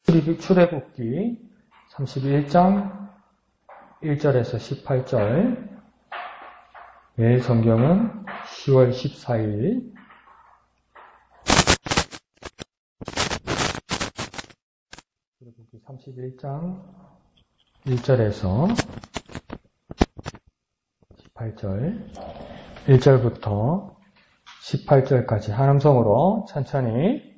출애굽기 31장 1절에서 18절. 매일 성경은 10월 14일. 출애굽기 31장 1절에서 18절. 1절부터 18절까지 한 음성으로 천천히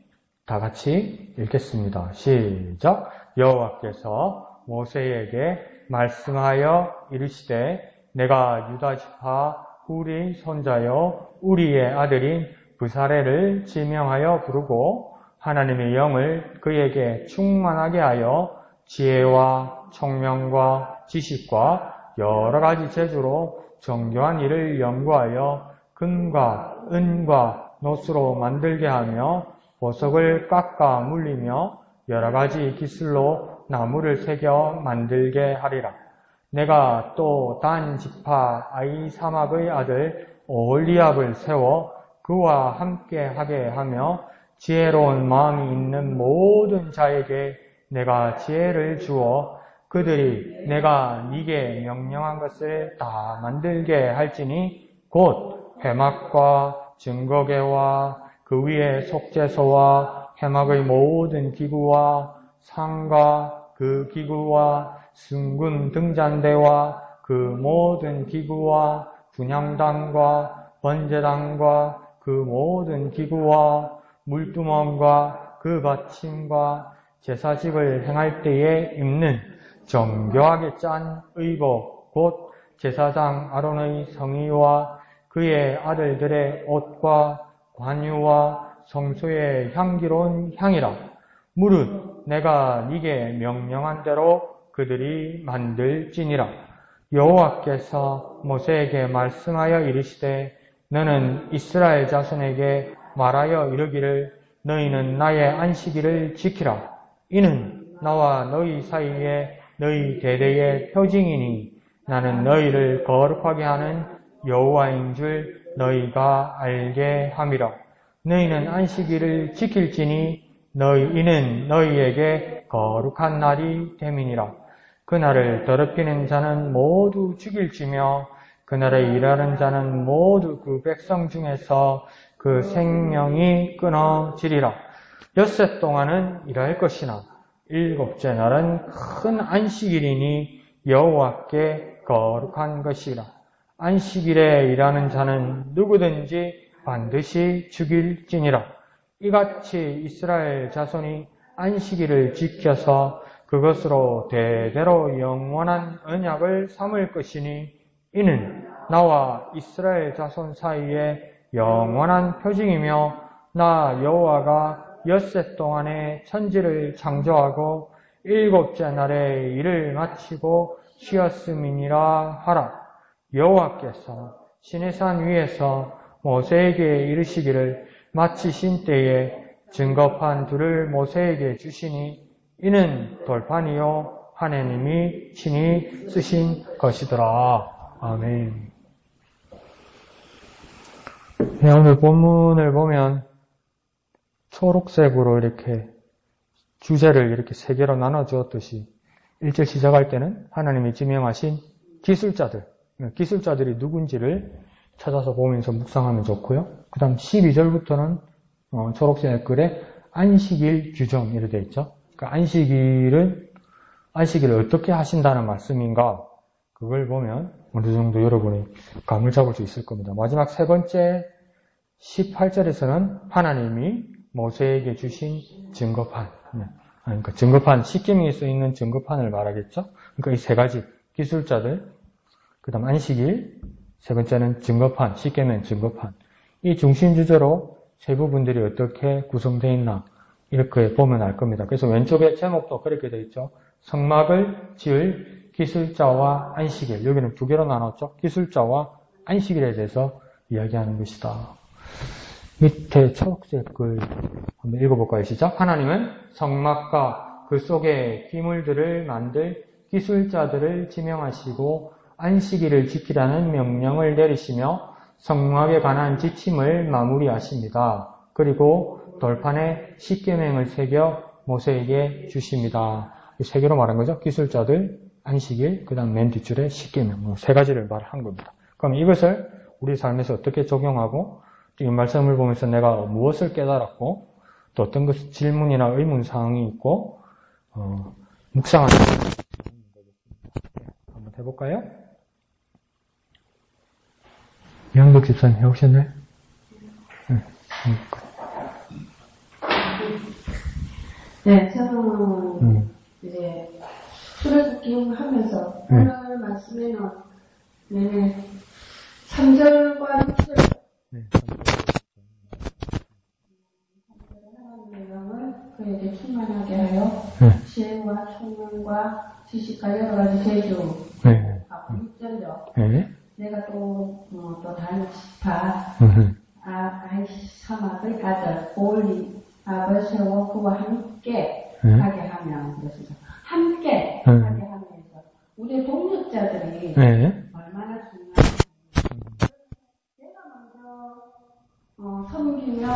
다 같이 읽겠습니다. 시작. 여호와께서 모세에게 말씀하여 이르시되 내가 유다 지파 훌의 손자여 우리의 아들인 브사레를 지명하여 부르고 하나님의 영을 그에게 충만하게 하여 지혜와 총명과 지식과 여러 가지 재주로 정교한 일을 연구하여 금과 은과 노수로 만들게 하며 보석을 깎아 물리며 여러 가지 기술로 나무를 새겨 만들게 하리라. 내가 또 단 지파 아히사막의 아들 오홀리압을 세워 그와 함께 하게 하며 지혜로운 마음이 있는 모든 자에게 내가 지혜를 주어 그들이 내가 네게 명령한 것을 다 만들게 할지니 곧 회막과 증거궤와 그 위에 속죄소와 회막의 모든 기구와 상과 그 기구와 승군 등잔대와 그 모든 기구와 분향단과 번제단과 그 모든 기구와 물두멍과 그 받침과 제사직을 행할 때에 입는 정교하게 짠 의복 곧 제사장 아론의 성의와 그의 아들들의 옷과 관유와 성소의 향기로운 향이라. 무릇 내가 네게 명령한 대로 그들이 만들지니라. 여호와께서 모세에게 말씀하여 이르시되 너는 이스라엘 자손에게 말하여 이르기를 너희는 나의 안식일을 지키라. 이는 나와 너희 사이에 너희 대대의 표징이니 나는 너희를 거룩하게 하는 여호와인 줄 너희가 알게 함이라. 너희는 안식일을 지킬지니 이는 너희에게 거룩한 날이 됨이니라. 그날을 더럽히는 자는 모두 죽일지며 그날에 일하는 자는 모두 그 백성 중에서 그 생명이 끊어지리라. 엿새 동안은 일할 것이나 일곱째 날은 큰 안식일이니 여호와께 거룩한 것이라. 안식일에 일하는 자는 누구든지 반드시 죽일지니라. 이같이 이스라엘 자손이 안식일을 지켜서 그것으로 대대로 영원한 언약을 삼을 것이니 이는 나와 이스라엘 자손 사이에 영원한 표징이며 나 여호와가 엿새 동안에 천지를 창조하고 일곱째 날에 일을 마치고 쉬었음이니라 하라. 여호와께서 시내산 위에서 모세에게 이르시기를 마치신 때에 증거판 둘을 모세에게 주시니 이는 돌판이요 하나님이 친히 쓰신 것이더라. 아멘. 오늘 본문을 보면 초록색으로 이렇게 주제를 이렇게 세 개로 나눠주었듯이 1절 시작할 때는 하나님이 지명하신 기술자들이 누군지를 찾아서 보면서 묵상하면 좋고요. 그 다음 12절부터는 초록색 글에 안식일 규정 이렇게 되어 있죠. 그러니까 안식일을 어떻게 하신다는 말씀인가 그걸 보면 어느 정도 여러분이 감을 잡을 수 있을 겁니다. 마지막 세 번째 18절에서는 하나님이 모세에게 주신 증거판, 그러니까 증거판, 십계명에 써 있는 증거판을 말하겠죠. 그러니까 이 세 가지 기술자들, 그 다음 안식일, 세 번째는 증거판, 십계명 증거판. 이 중심 주제로 세 부분들이 어떻게 구성되어 있나 이렇게 보면 알 겁니다. 그래서 왼쪽에 제목도 그렇게 되어 있죠. 성막을 지을 기술자와 안식일. 여기는 두 개로 나눴죠. 기술자와 안식일에 대해서 이야기하는 것이다. 밑에 초록색 글 한번 읽어볼까요? 시작. 하나님은 성막과 그 속의 기물들을 만들 기술자들을 지명하시고 안식일을 지키라는 명령을 내리시며 성막에 관한 지침을 마무리하십니다. 그리고 돌판에 십계명을 새겨 모세에게 주십니다. 이 세 개로 말한 거죠. 기술자들, 안식일, 그 다음 맨 뒷줄에 십계명, 세 가지를 말한 겁니다. 그럼 이것을 우리 삶에서 어떻게 적용하고 이 말씀을 보면서 내가 무엇을 깨달았고 또 어떤 것 질문이나 의문 사항이 있고 묵상하는 한번 해볼까요? 양덕 집사님 해오셨나요? 네, 저는 이제 술을 기용하면서 오늘 말씀에는 3절과 6절 하나님의 영을 그에게 충만하게 하여 지혜와 총명과 지식과 여러 가지 재주 6절이요. 내가 또 다른 지파 아이사막의 아들 오올리압을 세워 그와 함께 하게 하며 함께 하게 하면서 우리의 동력자들이 얼마나 중요한지 내가 먼저 섬기며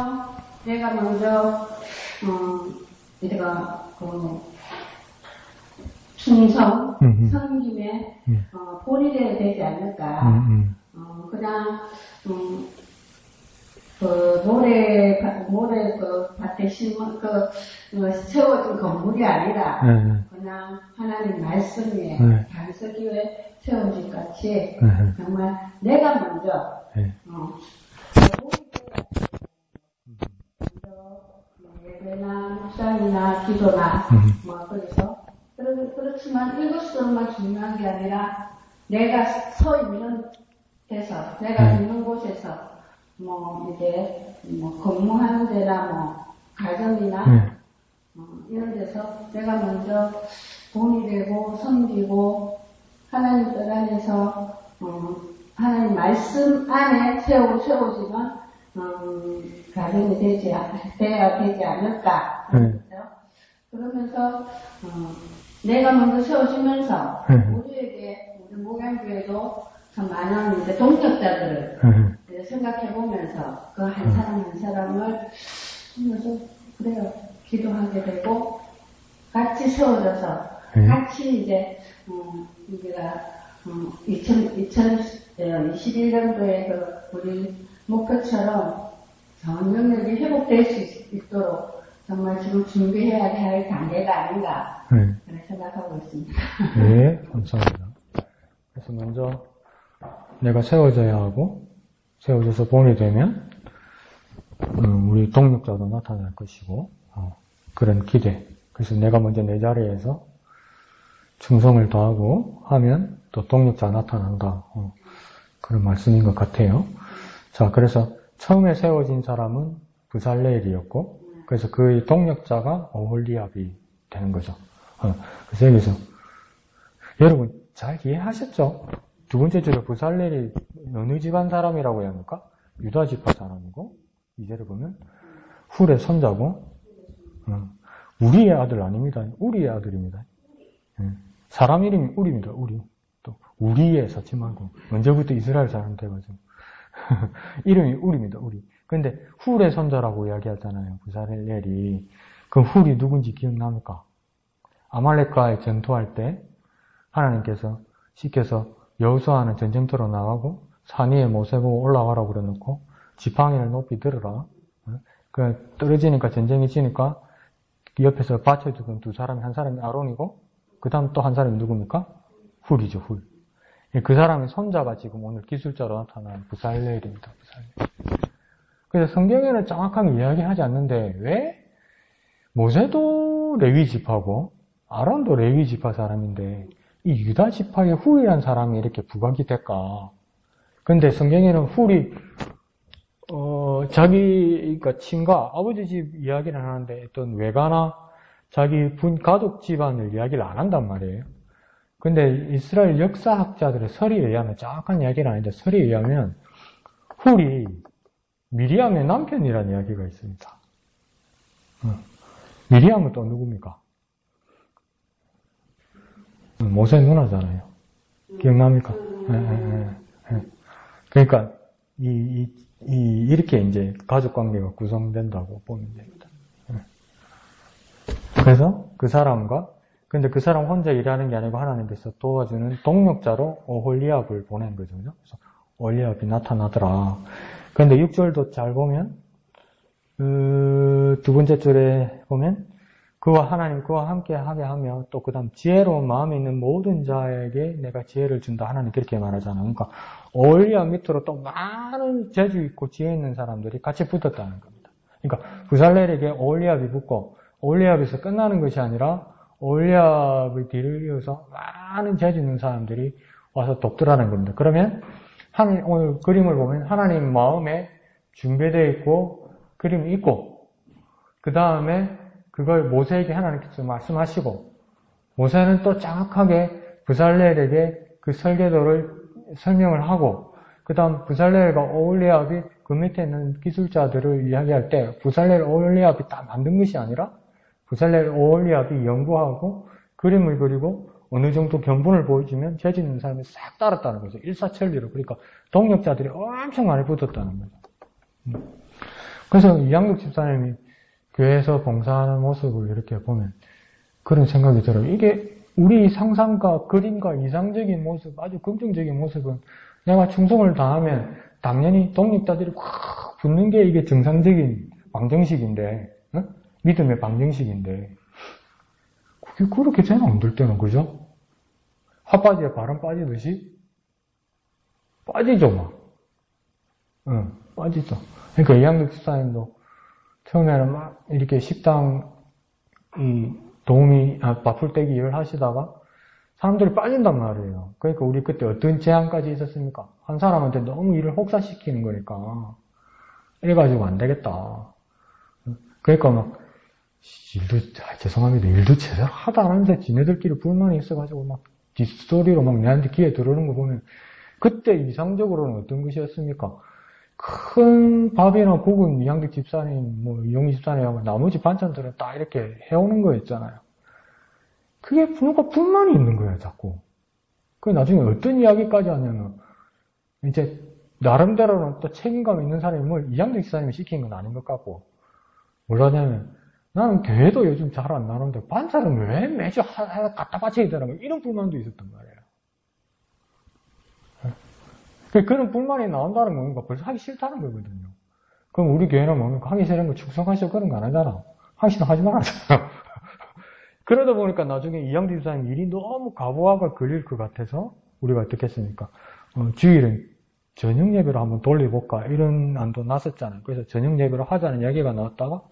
내가 먼저 내가 충성 섬김에 본이 되지 않을까. 그냥 모래 밭에 심은 세워진 건물이 아니라 그냥 하나님 말씀 위에 반석 위에 세워진 같이 정말 내가 먼저 예배나 묵상이나 기도나 그렇지만 이것으로만 중요한 게 아니라 내가 서 있는 데서 내가 있는 곳에서 근무하는 데나 가정이나 이런 데서 내가 먼저 본이 되고 섬기고 하나님 뜻 안에서 하나님 말씀 안에 세워지면 가정이 돼야 되지 않을까. 그러면서 내가 먼저 세워지면서 우리 목양교회도 참 많은 이제 동력자들을 생각해보면서 그 한 사람 한 사람을 보면서 그래요. 기도하게 되고 같이 세워져서 같이 이제 우리가 2021년도에 우리 목표처럼 전능력이 회복될 수 있도록 정말 지금 준비해야 할 단계가 아닌가 그렇게 생각하고 있습니다. 네, 감사합니다. 그래서 먼저 내가 세워져야 하고 세워져서 본이 되면 우리 동력자도 나타날 것이고 그런 기대. 그래서 내가 먼저 내 자리에서 충성을 다하고 하면 또 동력자 나타난다. 그런 말씀인 것 같아요. 자, 그래서 처음에 세워진 사람은 부살레엘이었고 그래서 그의 동력자가 오홀리압이 되는 거죠. 그래서 여기서 여러분 잘 이해하셨죠? 두 번째 줄에 부살레엘이 어느 집안 사람이라고 해야 합니까? 유다 지파 사람이고 이제를 보면 훌의 손자고 우리의 아들 아닙니다. 우리의 아들입니다. 사람 이름이 우리입니다. 우리. 또 우리의 쌓지 말고 언제부터 이스라엘 사람 돼가지고 이름이 우리입니다. 우리. 근데 훌의 손자라고 이야기하잖아요. 부살레엘이. 그럼 훌이 누군지 기억납니까? 아말렉과의 전투할 때 하나님께서 시켜서 여호수아는 전쟁터로 나가고 산 위에 모세 보고 올라가라고 그래놓고 지팡이를 높이 들어라. 그 떨어지니까 전쟁이 지니까 옆에서 받쳐주던 두 사람이 한 사람이 아론이고 그 다음 또 한 사람이 누굽니까? 훌이죠. 훌. 그 사람의 손자가 지금 오늘 기술자로 나타난 부살레엘입니다. 부살레엘. 그래서 성경에는 정확하게 이야기하지 않는데 왜 모세도 레위 지파고 아론도 레위 지파 사람인데 이 유다 지파의 훌이라는 사람이 이렇게 부각이 될까? 근데 성경에는 훌이 자기 그러니까 친가 아버지 집 이야기를 하는데 어떤 외가나 자기 가족 집안을 이야기를 안 한단 말이에요. 근데 이스라엘 역사학자들의 설에 의하면 정확한 이야기는 아닌데 설에 의하면 훌이 미리암의 남편이라는 이야기가 있습니다. 미리암은 또 누굽니까? 모세 누나잖아요. 기억납니까? 그러니까 이렇게 이제 가족 관계가 구성된다고 보면 됩니다. 그래서 그 사람과, 근데 그 사람 혼자 일하는 게 아니고 하나님께서 도와주는 동력자로 오홀리압을 보낸 거죠. 그래서 오홀리압이 나타나더라. 그런데 6절도 잘 보면, 두 번째 줄에 보면, 하나님 그와 함께 하게 하며, 또 그 다음 지혜로운 마음이 있는 모든 자에게 내가 지혜를 준다. 하나님 그렇게 말하잖아요. 그러니까 오홀리압 밑으로 또 많은 재주 있고 지혜 있는 사람들이 같이 붙었다는 겁니다. 그러니까 부살렐에게 오홀리압이 붙고, 오홀리압에서 끝나는 것이 아니라 오홀리압의 뒤를 이어서 많은 재주 있는 사람들이 와서 돕더라는 겁니다. 그러면 오늘 그림을 보면 하나님 마음에 준비되어 있고 그림이 있고, 그 다음에 그걸 모세에게 하나님께서 말씀하시고, 모세는 또 정확하게 부살렐에게 그 설계도를 설명을 하고, 그 다음 부살렐과 오홀리압이 그 밑에 있는 기술자들을 이야기할 때 부살렐, 오홀리압이 다 만든 것이 아니라 부살렐, 오홀리압이 연구하고 그림을 그리고 어느 정도 견본을 보여주면 재주 있는 사람이 싹 따랐다는 거죠. 일사천리로. 그러니까 동력자들이 엄청 많이 붙었다는 거죠. 그래서 이양덕 집사님이 교회에서 봉사하는 모습을 이렇게 보면 그런 생각이 들어요. 이게 우리 상상과 그림과 이상적인 모습, 아주 긍정적인 모습은 내가 충성을 다하면 당연히 독립자들이 확 붙는 게 이게 정상적인 방정식인데, 믿음의 방정식인데, 그게 그렇게 잘 안 될 때는, 그죠? 핫바지에 바람 빠지듯이 빠지죠, 막. 빠지죠. 그러니까 이양덕 집사님도 처음에는 막 이렇게 식당 바풀떼기 일을 하시다가 사람들이 빠진단 말이에요. 그러니까 우리 그때 어떤 제한까지 있었습니까? 한 사람한테 너무 일을 혹사시키는 거니까 이래가지고 안 되겠다. 그러니까 막 죄송합니다. 일도 제대로 하도 안 하는데 지네들끼리 불만이 있어가지고 막 뒷소리로 막 내한테 귀에 들어오는 거 보면 그때 이상적으로는 어떤 것이었습니까? 큰 밥이나 국은 이양덕 집사님, 이용희 집사님하고 나머지 반찬들은 다 이렇게 해오는 거였잖아요. 그게 뭔가 불만이 있는 거예요, 자꾸. 그 나중에 어떤 이야기까지 하냐면, 이제, 나름대로는 또 책임감 있는 사람이 뭘 이양덕 집사님이 시킨 건 아닌 것 같고, 뭐라냐면, 나는 교회도 요즘 잘 안 나오는데, 반찬은 왜 매주 갖다 바쳐야 되나, 이런 불만도 있었단 말이에요. 그런 불만이 나온다는 거니까 벌써 하기 싫다는 거거든요. 그럼 우리 교회는 뭡니까? 하기 싫은 거 축성하시고 그런 거 안 하잖아. 하기 싫으면 하지 말았잖아. 그러다 보니까 나중에 이양덕 집사님 일이 너무 가부하가 걸릴 것 같아서 우리가 어떻게 했습니까? 주일은 저녁 예배로 한번 돌려볼까 이런 안도 났었잖아요. 그래서 저녁 예배로 하자는 얘기가 나왔다가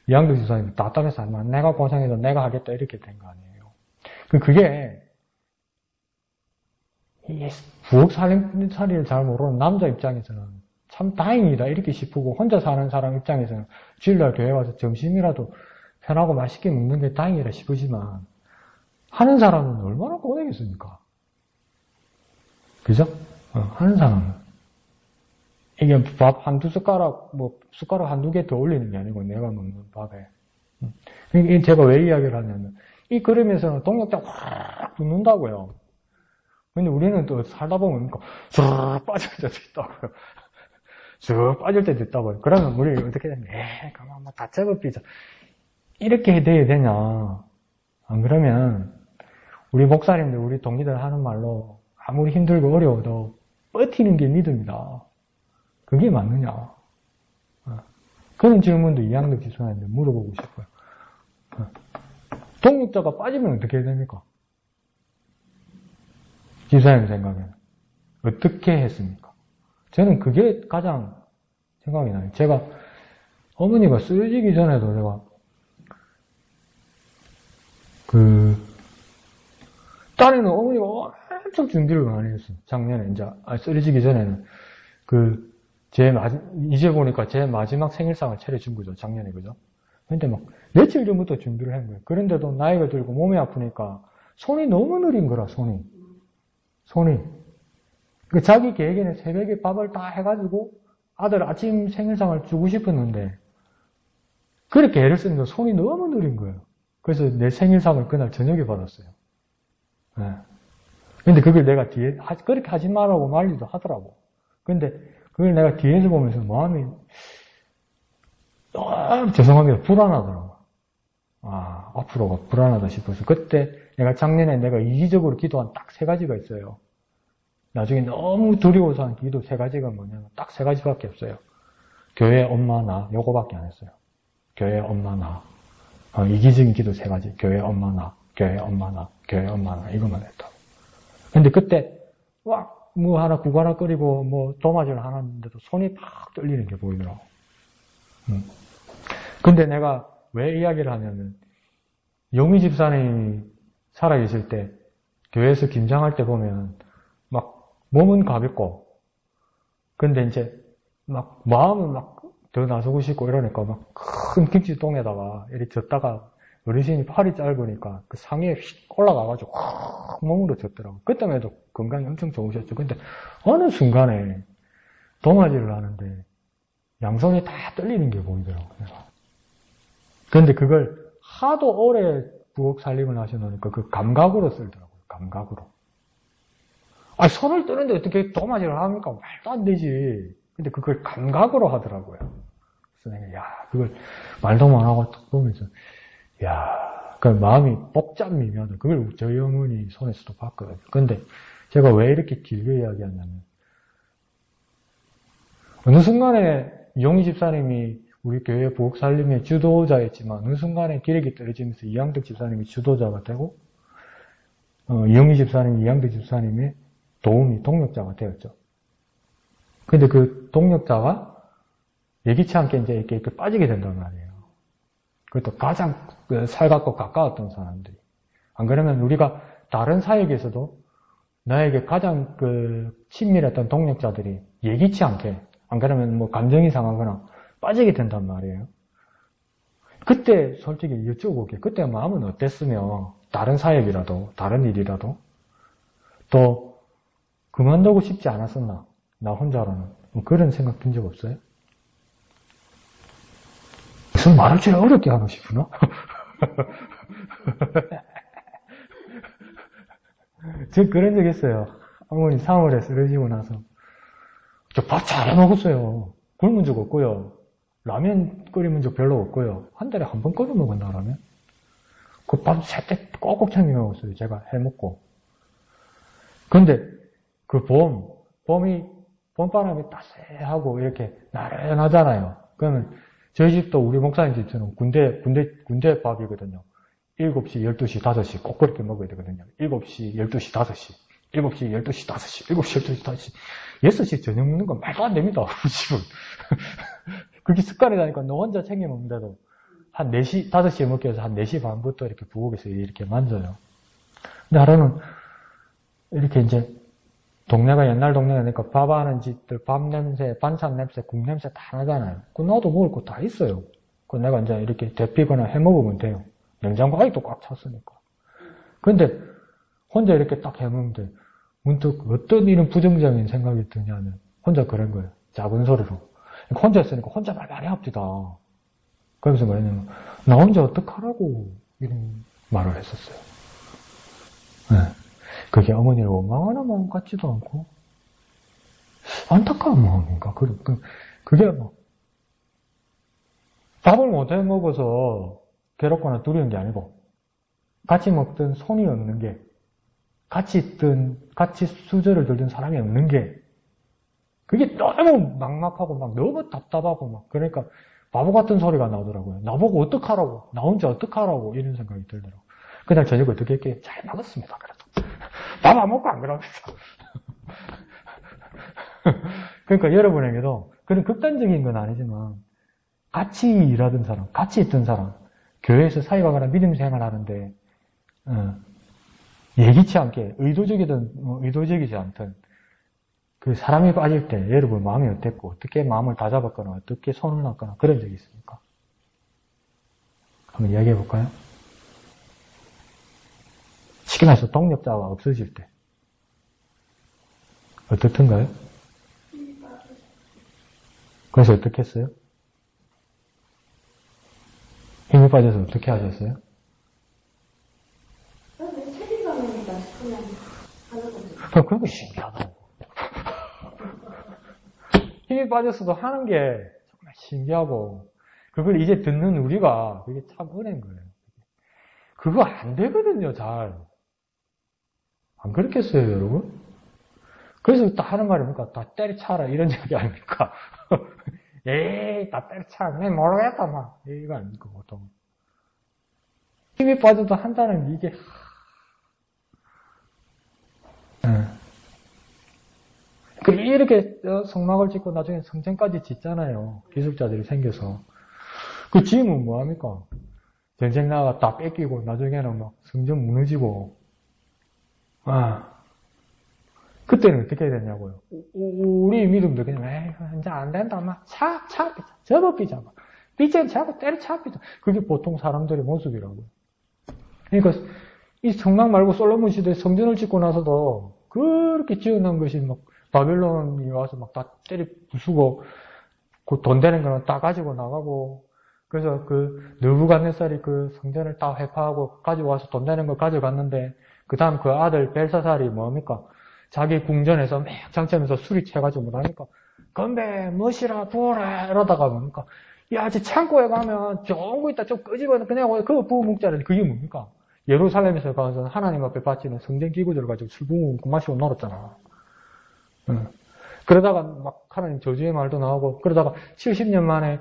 이양덕 집사님이 답답해서 내가 고생해서 내가 하겠다 이렇게 된 거 아니에요. 그게 부엌 살림살이를 잘 모르는 남자 입장에서는 참 다행이다 이렇게 싶고, 혼자 사는 사람 입장에서는 주일날 교회 와서 점심이라도 편하고 맛있게 먹는 게 다행이라 싶으지만, 하는 사람은 얼마나 고생했습니까? 그죠? 하는 사람은 이게 밥 한두 숟가락, 숟가락 한두 개 더 올리는 게 아니고 내가 먹는 밥에. 이게 제가 왜 이야기를 하냐면, 이 그림에서는 동력자가 확 붙는다고요. 근데 우리는 또 살다 보면 쑥 빠질 때도 있다고요. 쑥 빠질 때도 있다고요. 그러면 우리 어떻게 되냐? 가만 다 제법이죠. 이렇게 돼야 되냐? 안 그러면 우리 목사님들, 우리 동기들 하는 말로 아무리 힘들고 어려워도 버티는 게 믿음이다. 그게 맞느냐? 그런 질문도 이양덕 집사님한테 물어보고 싶어요. 동력자가 빠지면 어떻게 해야 됩니까? 집사님 생각에는 어떻게 했습니까? 저는 그게 가장 생각이 나요. 제가 어머니가 쓰러지기 전에도 제가 딸에는 어머니가 엄청 준비를 많이 했어요. 작년에 이제 쓰러지기 전에는 이제 보니까 제 마지막 생일상을 차려준 거죠. 작년에 그죠? 근데 막 며칠 전부터 준비를 한 거예요. 그런데도 나이가 들고 몸이 아프니까 손이 너무 느린 거라 손이. 자기 계획에는 새벽에 밥을 다 해가지고 아들 아침 생일상을 주고 싶었는데 그렇게 애를 쓰는데 손이 너무 느린 거예요. 그래서 내 생일상을 그날 저녁에 받았어요. 네. 근데 그걸 내가 뒤에 그렇게 하지 말라고 말리도 하더라고. 근데 그걸 내가 뒤에서 보면서 마음이 너무 죄송합니다. 불안하더라고. 앞으로가 불안하다 싶어서 그때 내가 작년에 내가 이기적으로 기도한 딱 3가지가 있어요. 나중에 너무 두려워서 한 기도 3가지가 뭐냐면 딱 3가지밖에 없어요. 교회, 엄마, 나 요거밖에 안 했어요. 교회, 엄마, 나. 이기적인 기도 3가지. 교회, 엄마, 나. 교회, 엄마, 나. 교회, 엄마, 나. 이것만 했다고. 근데 그때 뭐 하나 구가락거리고 뭐 도마질 하는데도 손이 팍 떨리는 게 보이더라고. 근데 내가 왜 이야기를 하냐면 영희 집사님이 살아계실 때 교회에서 김장할 때 보면 막 몸은 가볍고 근데 이제 막 마음은 막 더 나서고 싶고 이러니까 막 큰 김치통에다가 이렇게 젓다가 어르신이 팔이 짧으니까 그 상에 휙 올라가가지고 확 몸으로 젓더라고. 그때만 해도 건강이 엄청 좋으셨죠. 근데 어느 순간에 도마질을 하는데 양손이 다 떨리는 게 보이더라고요. 그런데 그걸 하도 오래 부엌 살림을 하셔놓으니까 그 감각으로 쓰더라고요. 감각으로. 손을 뜨는데 어떻게 도마질을 합니까? 말도 안 되지. 근데 그걸 감각으로 하더라고요. 그래서 내가, 그걸 말도 안 하고 딱 보면서, 그 마음이 복잡미묘하다. 그걸 저희 어머니 손에서도 봤거든요. 근데 제가 왜 이렇게 길게 이야기하냐면, 어느 순간에 이용희 집사님이 우리 교회 부엌 살림의 주도자였지만 어느 순간에 기력이 떨어지면서 이양득 집사님이 주도자가 되고 이용희 집사님이 이양득 집사님의 도움이 동력자가 되었죠. 근데 그 동력자가 예기치 않게 이제 이렇게 빠지게 된단 말이에요. 그것도 가장 살갑고 가까웠던 사람들이. 안 그러면 우리가 다른 사역에서도 나에게 가장 친밀했던 동력자들이 예기치 않게 안 그러면 뭐 감정이 상하거나 빠지게 된단 말이에요. 그때 솔직히 여쭤보게 그때 마음은 어땠으며 다른 사역이라도 다른 일이라도 또 그만두고 싶지 않았었나 나 혼자로는 뭐 그런 생각 든 적 없어요? 무슨 말을 제일 어렵게 하고 싶으나? 제가 그런 적 있어요. 어머니 3월에 쓰러지고 나서 저 밥 잘 먹었어요. 굶은 적 없고요. 라면 끓이면 적 별로 없고요. 한 달에 한 번 끓여 먹었나 라면? 그 밥 세때 꼭꼭 챙겨 먹었어요. 제가 해먹고. 근데 그 봄바람이 따스하고 이렇게 나른하잖아요. 그러면 저희 집도 우리 목사님 집처럼 군대 밥이거든요. 7시, 12시, 5시 꼭 그렇게 먹어야 되거든요. 7시, 12시, 5시. 7시, 12시, 5시. 7시, 12시, 5시. 6시 저녁 먹는 건 말도 안 됩니다. 우리 집은. 그게 습관이 나니까 너 혼자 챙겨 먹는데도 한 4시, 5시에 먹기 위해서 한 4시 반부터 이렇게 부엌에서 이렇게 만져요. 근데 하루는 이렇게 이제 동네가 옛날 동네니까 밥 하는 집들 밥 냄새, 반찬 냄새, 국 냄새 다 나잖아요. 그 나도 먹을 거 다 있어요. 그 내가 이제 이렇게 데피거나 해 먹으면 돼요. 냉장고 아직도 꽉 찼으니까. 근데 혼자 이렇게 딱 해 먹는데 문득 어떤 이런 부정적인 생각이 드냐면 혼자 그런 거예요. 작은 소리로. 혼자 있으니까 혼자 말 많이 합디다. 그러면서 뭐냐면 나 혼자 어떡하라고 이런 말을 했었어요. 네. 그게 어머니를 원망하는 마음 같지도 않고 안타까운 마음인가? 그게 뭐 밥을 못해 먹어서 괴롭거나 두려운 게 아니고 같이 먹던 손이 없는 게 같이 수저를 들던 사람이 없는 게 그게 너무 막막하고 막 너무 답답하고 막 그러니까 바보 같은 소리가 나오더라고요. 나보고 어떡하라고 나 혼자 어떡하라고 이런 생각이 들더라고요. 그날 저녁 어떻게 했게 잘 먹었습니다. 그래도 밥 안 먹고 안 그러면서 그러니까 여러분에게도 그런 극단적인 건 아니지만 같이 일하던 사람, 같이 있던 사람 교회에서 사역하거나 믿음 생활하는데 예기치 않게 의도적이든 의도적이지 않든 그 사람이 빠질 때 여러분 마음이 어땠고 어떻게 마음을 다잡았거나 어떻게 손을 놨거나 그런 적이 있습니까? 한번 이야기해 볼까요? 쉽게 말해서 동력자가 없어질 때 어떻던가요? 그래서 어떻게 했어요? 힘이 빠져서 어떻게 하셨어요? 책임감입니다 싶으면 하는 거죠. 그런 거 신기하다. 힘이 빠졌어도 하는 게 정말 신기하고 그걸 이제 듣는 우리가 그게 참 은혜인 거예요. 그거 안 되거든요, 잘. 안 그렇겠어요, 여러분? 그래서 또 하는 말이 뭡니까? 다 때려쳐라, 이런 얘기 아닙니까? 에이, 다 때려쳐. 내 모르겠다, 막. 이거 아닙니까, 보통. 힘이 빠져도 한다는 이게, 이렇게 성막을 짓고 나중에 성전까지 짓잖아요. 기술자들이 생겨서. 그 지으면 뭐합니까? 전쟁 나가 다 뺏기고, 나중에는 막 성전 무너지고, 그때는 어떻게 해야 되냐고요. 우리 믿음도 그냥, 에이, 이제 안 된다, 막, 접어삐자, 막. 삐져 자고 때려쳐 삐자. 그게 보통 사람들의 모습이라고요. 그러니까, 이 성막 말고 솔로몬 시대에 성전을 짓고 나서도, 그렇게 지어놓은 것이 막, 바벨론이 와서 막 다 때려 부수고, 그 돈 되는 거는 다 가지고 나가고, 그래서 그, 느부갓네살이 그 성전을 다 회파하고, 가지고 와서 돈 되는 거 가져갔는데, 그 다음 그 아들 벨사살이 뭡니까? 자기 궁전에서 막 장치하면서 술이 채가지고 뭐라니까? 건배, 멋이라, 부어라, 이러다가 뭡니까? 야, 저 창고에 가면 좋은 거 있다, 좀 끄집어내, 그냥 그거 부어 먹자는데 그게 뭡니까? 예루살렘에서 가서 하나님 앞에 바치는 성전 기구들을 가지고 술 부어 마시고 놀았잖아. 그러다가 막 하나님 저주의 말도 나오고, 그러다가 70년 만에,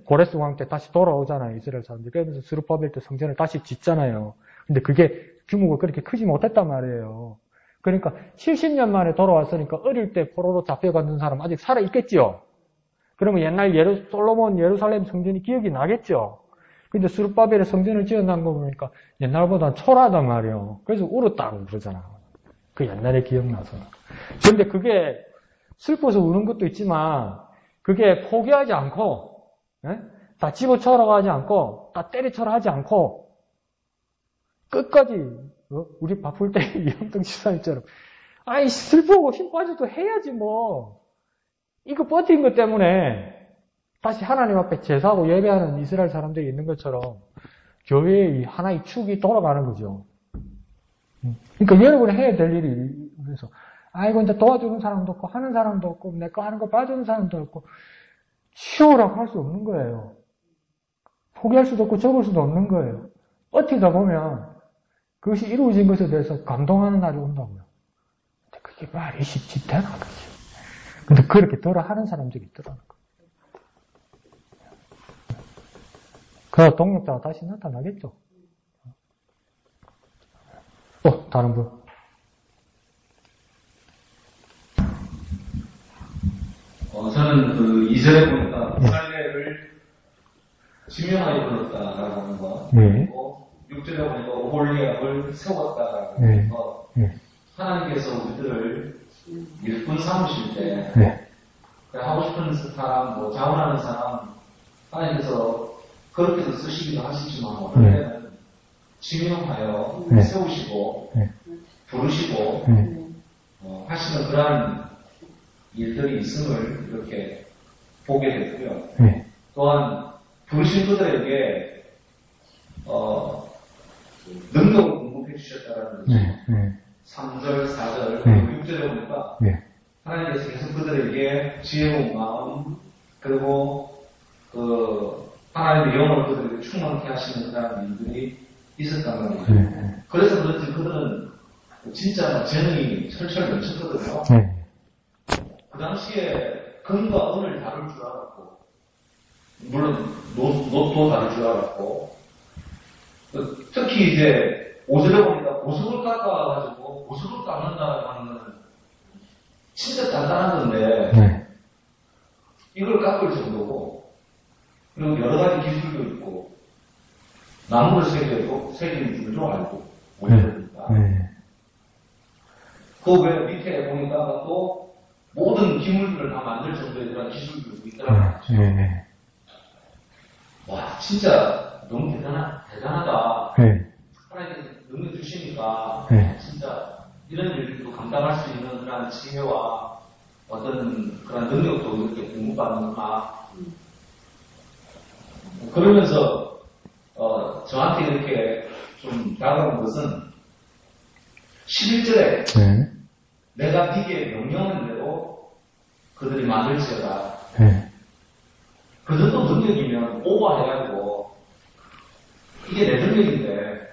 고레스 왕 때 다시 돌아오잖아요, 이스라엘 사람들. 그러면서 스룹바벨 때 성전을 다시 짓잖아요. 근데 그게 규모가 그렇게 크지 못했단 말이에요. 그러니까 70년 만에 돌아왔으니까 어릴 때 포로로 잡혀갔는 사람 아직 살아있겠지요. 그러면 옛날 솔로몬 예루살렘 성전이 기억이 나겠죠. 근데 스룹바벨의 성전을 지어놓은 거 보니까 옛날보다 초라하단 말이에요. 그래서 울었다고 그러잖아. 그 옛날에 기억나서. 근데 그게 슬퍼서 우는 것도 있지만 그게 포기하지 않고 다 집어쳐라 하지 않고 다 때려쳐라 하지 않고 끝까지 우리 바쁠 때 이영동 지사님처럼 아이 슬프고 힘 빠져도 해야지 뭐. 이거 버틴 것 때문에 다시 하나님 앞에 제사하고 예배하는 이스라엘 사람들이 있는 것처럼 교회의 하나의 축이 돌아가는 거죠. 그러니까 여러분이 해야 될 일이 그래서 아이고 이제 도와주는 사람도 없고 하는 사람도 없고 내 거 하는 거 봐주는 사람도 없고 쉬우라고 할 수 없는 거예요. 포기할 수도 없고 접을 수도 없는 거예요. 버티다 보면 그것이 이루어진 것에 대해서 감동하는 날이 온다고요. 근데 그게 말이 쉽지 되나 그지. 근데 그렇게 덜어 하는 사람들이 있더라는 거예요. 그래서 동력자가 다시 나타나겠죠. 또 다른 분. 저는 그 2절에 보니까 할례를 지명하여 불렀다라고 하는 거. 그리고 6절에 보니까 오홀리압을 세웠다라고 하는 거. 하나님께서 우리들을 일꾼 삼으실 때 하고 싶은 사람, 뭐 자원하는 사람 하나님께서 그렇게도 쓰시기도 하시지만 할례는 지명하여 세우시고 부르시고 하시는 그러한 일들이 있음을 이렇게 보게 됐고요. 또한 부르신 그들에게 능력을 공급해 주셨다는 거죠. 3절, 4절, 6절에 보니까 하나님께서 계속 그들에게 지혜로운 마음 그리고 그 하나님의 영을 그들에게 충만케 하시는 그런 일들이 있었단 말이죠. 그래서 그런지 그들은 진짜 재능이 철철 넘쳤거든요. 그 당시에 금과 은을 다룰 줄 알았고, 물론 놋도 다룰 줄 알았고, 특히 이제 5절에 보니까 보석을 깎아가지고 보석을 깎는다고 하는 진짜 단단한 건데 이걸 깎을 정도고, 그리고 여러 가지 기술도 있고, 나무를 새기는 줄도 알고, 오래되니까. 그 외 밑에 보니까 또 모든 기물들을 다 만들 정도의 그런 기술들도 있더라고요. 와, 진짜 너무 대단하다. 하나님께서 능력 주시니까 진짜 이런 일들도 감당할 수 있는 그런 지혜와 어떤 그런 능력도 이렇게 공급받는구나. 그러면서 저한테 이렇게 좀 다가온 것은 11절에 내가 네게 명령한 대로 그들이 만들지어라. 그 정도 능력이면 오버해가지고 이게 내 능력인데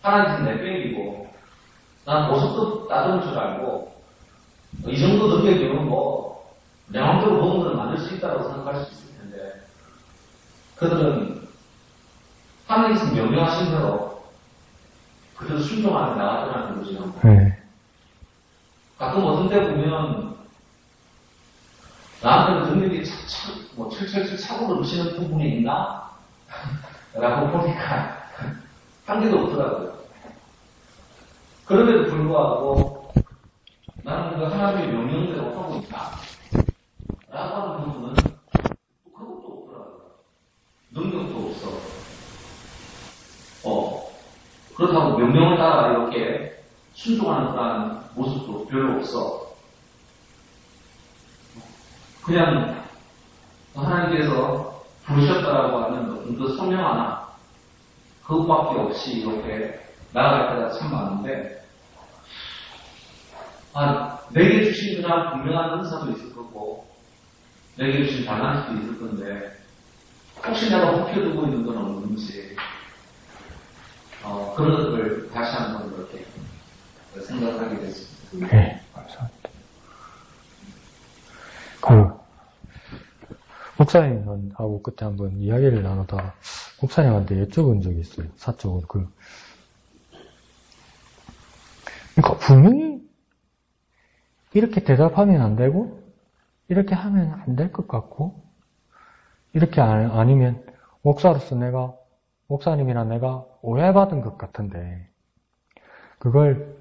하나님은 내 뺑이고, 난 보석도 따르는 줄 알고, 이 정도 능력이면 뭐, 내 마음대로 모든 걸 만들 수 있다고 생각할 수 있을 텐데, 그들은 하나님께서 명령하신 대로 그대로 순종하며 나가더라는 거죠. 가끔 어떤 때 보면, 나한테는 능력이 철철철 차고 넘치는 부분이 있나? 라고 보니까, 한 개도 없더라고요. 그럼에도 불구하고, 나는 그 하나님의 명령대로 하고 있다. 라고 하는 부분은, 그것도 없더라고요. 능력도 없어. 그렇다고 명령을 따라 이렇게 순종하는 그런 모습도 별로 없어. 그냥, 하나님께서 부르셨다라고 하는 그 성령 하나, 그것밖에 없이 이렇게 나아갈 때가 참 많은데, 내게 주신 그냥 분명한 은사도 있을 거고, 내게 주신 달란트도 있을 건데, 혹시 내가 묵혀두고 있는 건 없는지, 그런 것들을 다시 한번 이렇게 생각하게 됐습니다. 네, 감사합니다. 목사님하고 그때 한번 이야기를 나누다 목사님한테 여쭤본 적이 있어요. 사적으로. 그러니까 분명히 이렇게 대답하면 안 되고 이렇게 하면 안 될 것 같고 이렇게 아니면 목사로서 목사님이나 내가 오해받은 것 같은데 그걸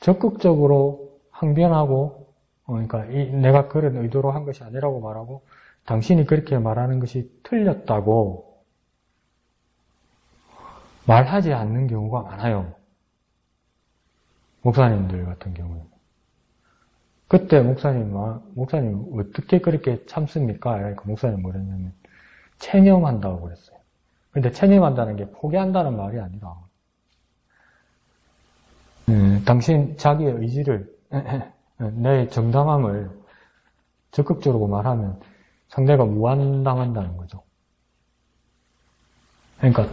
적극적으로 항변하고 그러니까 내가 그런 의도로 한 것이 아니라고 말하고 당신이 그렇게 말하는 것이 틀렸다고 말하지 않는 경우가 많아요. 목사님들 같은 경우는. 그때 목사님 어떻게 그렇게 참습니까? 그러니까 목사님 뭐랬냐면 체념한다고 그랬어요. 근데 체념한다는 게 포기한다는 말이 아니라 당신 자기의 의지를 내 정당함을 적극적으로 말하면 상대가 무한당한다는 거죠. 그러니까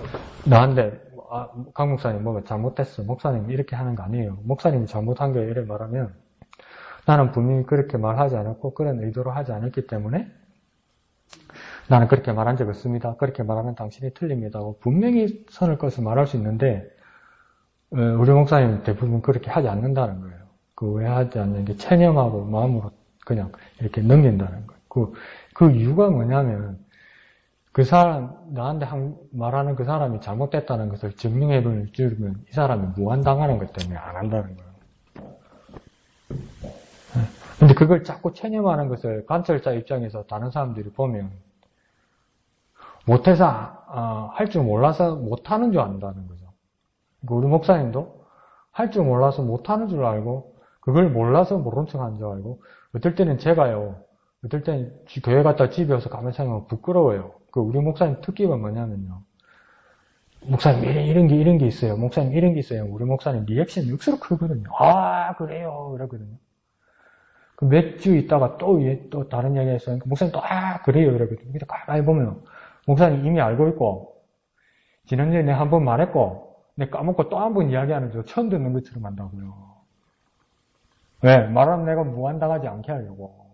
나한테 강 목사님 뭐가 잘못했어. 목사님 이렇게 하는 거 아니에요. 목사님이 잘못한 게 이래 말하면 나는 분명히 그렇게 말하지 않았고 그런 의도로 하지 않았기 때문에 나는 그렇게 말한 적 없습니다. 그렇게 말하면 당신이 틀립니다. 분명히 선을 꺼서 말할 수 있는데 우리 목사님 대부분 그렇게 하지 않는다는 거예요. 왜 하지 않는 게 체념하고 마음으로 그냥 이렇게 넘긴다는 거예요. 그 이유가 뭐냐면 그 사람 나한테 말하는 그 사람이 잘못됐다는 것을 증명해 주면 이 사람이 무한당하는 것 때문에 안 한다는 거예요. 근데 그걸 자꾸 체념하는 것을 관찰자 입장에서 다른 사람들이 보면 못해서 할 줄 몰라서 못하는 줄 안다는 거죠. 우리 목사님도 할 줄 몰라서 못하는 줄 알고 그걸 몰라서 모른 척 하는 줄 알고 어떨 때는 제가요. 어떨 때는 교회 갔다 집에 와서 가만히 생각하면 부끄러워요. 우리 목사님 특기가 뭐냐면요. 목사님 이런 게 있어요. 목사님 이런 게 있어요. 우리 목사님 리액션이 억수로 크거든요. 그래요. 이러거든요. 몇 주 있다가 또 다른 이야기 했어요. 목사님 또 그래요. 이러거든요. 근데 가만히 보면 목사님 이미 알고 있고 지난주에 내가 한 번 말했고 내가 까먹고 또 한 번 이야기하는 저 처음 듣는 것처럼 한다고요. 왜? 말하면 내가 무한당하지 않게 하려고.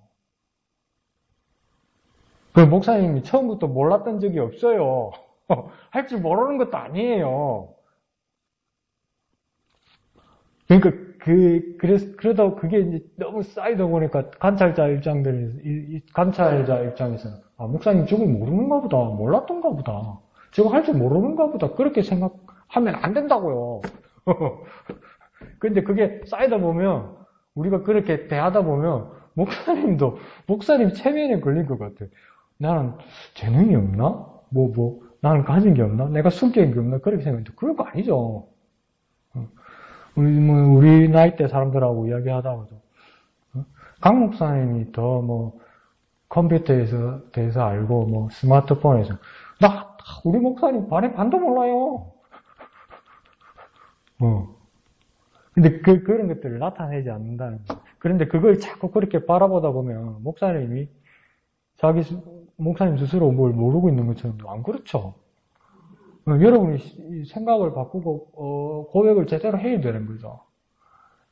목사님이 처음부터 몰랐던 적이 없어요. 할 줄 모르는 것도 아니에요. 그러니까 그러다 그게 이제 너무 쌓이다 보니까 관찰자 입장에서는 목사님 저걸 모르는가 보다. 몰랐던가 보다. 저거 할 줄 모르는가 보다. 그렇게 생각하면 안 된다고요. 근데 그게 쌓이다 보면 우리가 그렇게 대하다 보면 목사님 체면에 걸린 것 같아. 나는 재능이 없나? 나는 가진 게 없나? 내가 숨기는 게 없나? 그렇게 생각했는데 그런 거 아니죠. 우리 나이대 사람들하고 이야기하다가도 강 목사님이 더 컴퓨터에 대해서 알고 스마트폰에서 우리 목사님 반의 반도 몰라요. 근데 그런 것들을 나타내지 않는다는 거예요. 그런데 그걸 자꾸 그렇게 바라보다 보면 목사님 스스로 뭘 모르고 있는 것처럼 안 그렇죠. 여러분이 생각을 바꾸고 고백을 제대로 해야 되는 거죠.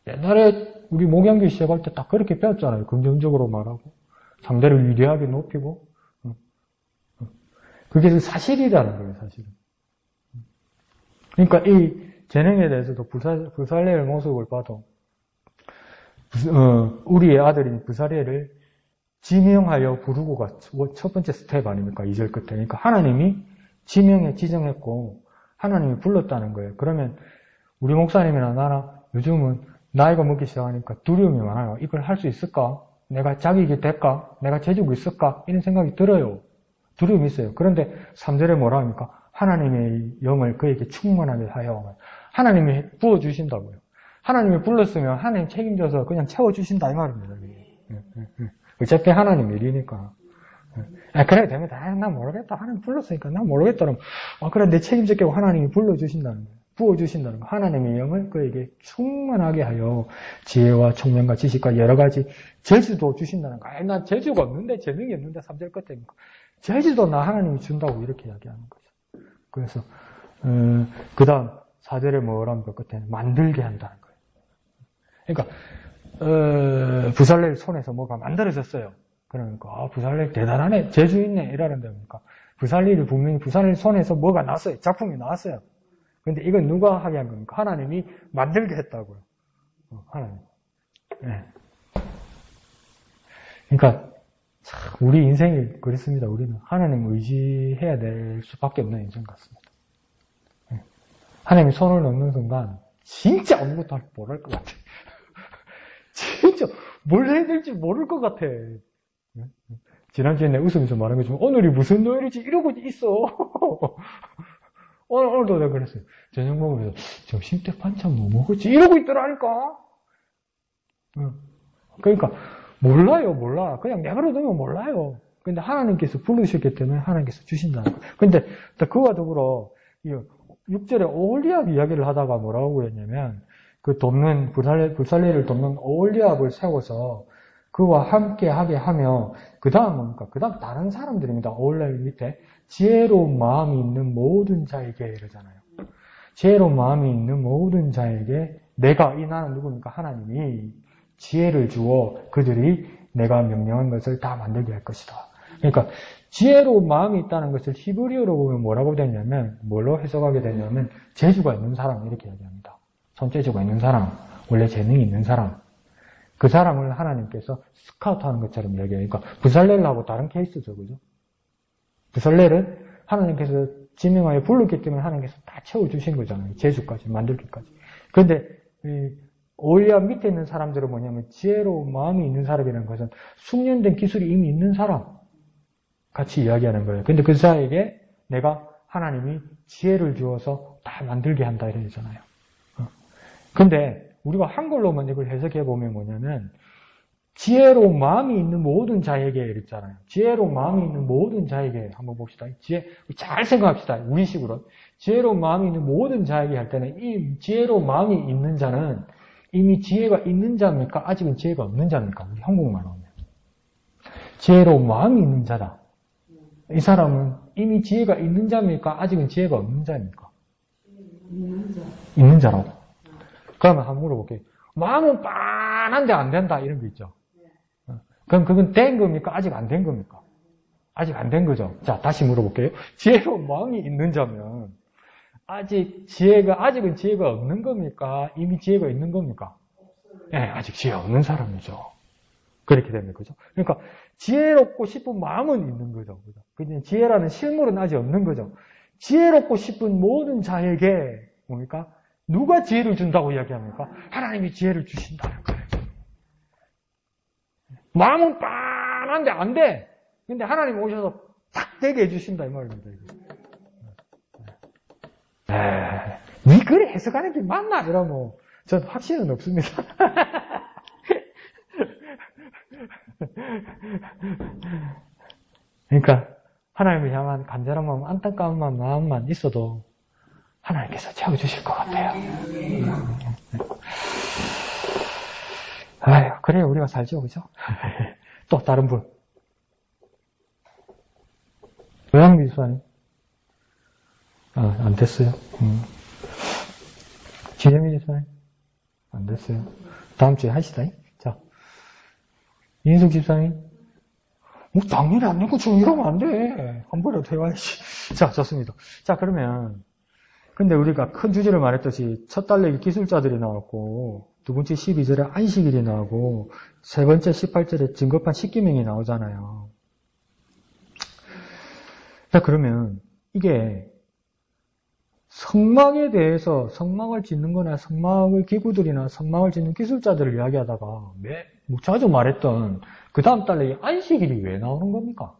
옛날에 우리 목양기 시작할 때 딱 그렇게 배웠잖아요. 긍정적으로 말하고 상대를 위대하게 높이고 그게 사실이라는 거예요. 사실은. 그러니까 이 재능에 대해서도 부살레의 모습을 봐도 우리의 아들인 부살레를 지명하여 부르고가 첫 번째 스텝 아닙니까? 2절 끝에. 그러니까 하나님이 지정했고 하나님이 불렀다는 거예요. 그러면 우리 목사님이나 나나 요즘은 나이가 먹기 시작하니까 두려움이 많아요. 이걸 할 수 있을까? 내가 자격이 될까? 내가 재주고 있을까? 이런 생각이 들어요. 두려움이 있어요. 그런데 3절에 뭐라 합니까? 하나님의 영을 그에게 충만하게 하여 하나님이 부어주신다고요. 하나님이 불렀으면 하나님 책임져서 그냥 채워주신다 이 말입니다. 어차피 하나님 일이니까. 그래 되면 난 모르겠다. 하나님 불렀으니까 난 모르겠다. 그러면 그래 내 책임질게 하나님이 불러주신다는 거예요. 부어주신다는 거. 하나님의 영을 그에게 충만하게 하여 지혜와 총명과 지식과 여러 가지 재주도 주신다는 거. 난 재주가 없는데 재능이 없는데 3절 끝에 재주도 나 하나님이 준다고 이렇게 이야기하는 거죠. 그래서 그 다음 4절에 뭐라면 끝에 만들게 한다는 거예요. 그러니까 부살렐 손에서 뭐가 만들어졌어요. 그러니까 부살렐 대단하네, 재주 있네 이러는데 보니까 부살렐이 분명히 부살렐 손에서 뭐가 났어요. 작품이 나왔어요. 근데 이건 누가 하게 한 겁니까? 하나님이 만들게 했다고요. 하나님. 네. 그러니까 참 우리 인생이 그렇습니다. 우리는 하나님 의지해야 될 수밖에 없는 인생 같습니다. 네. 하나님이 손을 넣는 순간 진짜 아무것도 모를 것 같아. 진짜 뭘 해야 될지 모를 것 같아. 지난주에 내가 웃으면서 말한 것처럼 오늘이 무슨 요일이지 이러고 있어. 오늘도 내가 그랬어요. 저녁 먹으면서 점심때 반찬 뭐 먹었지 이러고 있더라니까. 그러니까 몰라. 그냥 내버려두면 몰라요. 근데 하나님께서 부르셨기 때문에 하나님께서 주신다는 거예요. 근데 그와 더불어 6절에 오홀리압 이야기를 하다가 뭐라고 했냐면 그 돕는 불살레를 돕는 오홀리압을 세워서 그와 함께 하게 하며 그 다음 뭡니까? 그 다음 다른 사람들입니다. 오홀리압 밑에 지혜로운 마음이 있는 모든 자에게 이러잖아요. 지혜로운 마음이 있는 모든 자에게 나는 누굽니까? 하나님이 지혜를 주어 그들이 내가 명령한 것을 다 만들게 할 것이다. 그러니까 지혜로운 마음이 있다는 것을 히브리어로 보면 뭐라고 되냐면 뭘로 해석하게 되냐면 재주가 있는 사람 이렇게 얘기합니다. 손재주가 있는 사람, 원래 재능이 있는 사람. 그 사람을 하나님께서 스카우트하는 것처럼 얘기해요. 그러니까 부살렐하고 다른 케이스죠. 그죠? 부살렐은 하나님께서 지명하여 불렀기 때문에 하나님께서 다 채워주신 거잖아요. 재주까지, 만들기까지. 그런데 오홀리압 밑에 있는 사람들은 뭐냐면 지혜로운 마음이 있는 사람이라는 것은 숙련된 기술이 이미 있는 사람 같이 이야기하는 거예요. 근데 그 사이에게 내가 하나님이 지혜를 주어서 다 만들게 한다 이러잖아요. 근데 우리가 한글로만 이걸 해석해 보면 뭐냐면 지혜로운 마음이 있는 모든 자에게 이랬잖아요. 지혜로운 마음이 있는 모든 자에게 한번 봅시다. 잘 생각합시다. 우리식으로. 지혜로운 마음이 있는 모든 자에게 할 때는 이 지혜로운 마음이 있는 자는 이미 지혜가 있는 자입니까? 아직은 지혜가 없는 자입니까? 우리 한국말로 하면. 지혜로운 마음이 있는 자다. 이 사람은 이미 지혜가 있는 자입니까? 아직은 지혜가 없는 자입니까? 있는 자라고. 그러면 한번 물어볼게요. 마음은 빤한데 안 된다 이런 거 있죠. 그럼 그건 된 겁니까? 아직 안 된 겁니까? 아직 안 된 거죠. 자, 다시 물어볼게요. 지혜로운 마음이 있는 자면 아직은 지혜가 없는 겁니까? 이미 지혜가 있는 겁니까? 네, 아직 지혜 없는 사람이죠. 그렇게 되는 거죠. 그러니까 지혜롭고 싶은 마음은 있는 거죠. 그죠? 지혜라는 실물은 아직 없는 거죠. 지혜롭고 싶은 모든 자에게 뭡니까? 누가 지혜를 준다고 이야기합니까? 하나님이 지혜를 주신다는 거예요. 마음은 빤한데 안 돼. 근데 하나님 오셔서 딱 되게 해주신다 이 말입니다. 니 그래 해석하는 게 맞나? 이러면 전 확신은 없습니다. 그러니까 하나님을 향한 간절한 마음, 안타까운 마음만 있어도 하나님께서 채워주실 것 같아요. 아유, 그래요. 우리가 살죠. 그죠? 또 다른 분. 외양미 수사님. 안 됐어요. 지혜민 집사님? 안 됐어요. 다음 주에 하시다. 자, 인숙 집사님? 당연히 안 되고 지금 이러면 안 돼. 한 번이라도 해와야지. 자, 좋습니다. 자, 그러면, 근데 우리가 큰 주제를 말했듯이 첫 달래기 기술자들이 나왔고, 두 번째 12절에 안식일이 나오고, 세 번째 18절에 증거판 10계명이 나오잖아요. 자, 그러면 이게 성막에 대해서 성막을 짓는 거나 성막을 기구들이나 성막을 짓는 기술자들을 이야기하다가 자주 말했던 그 다음 달에 안식일이 왜 나오는 겁니까?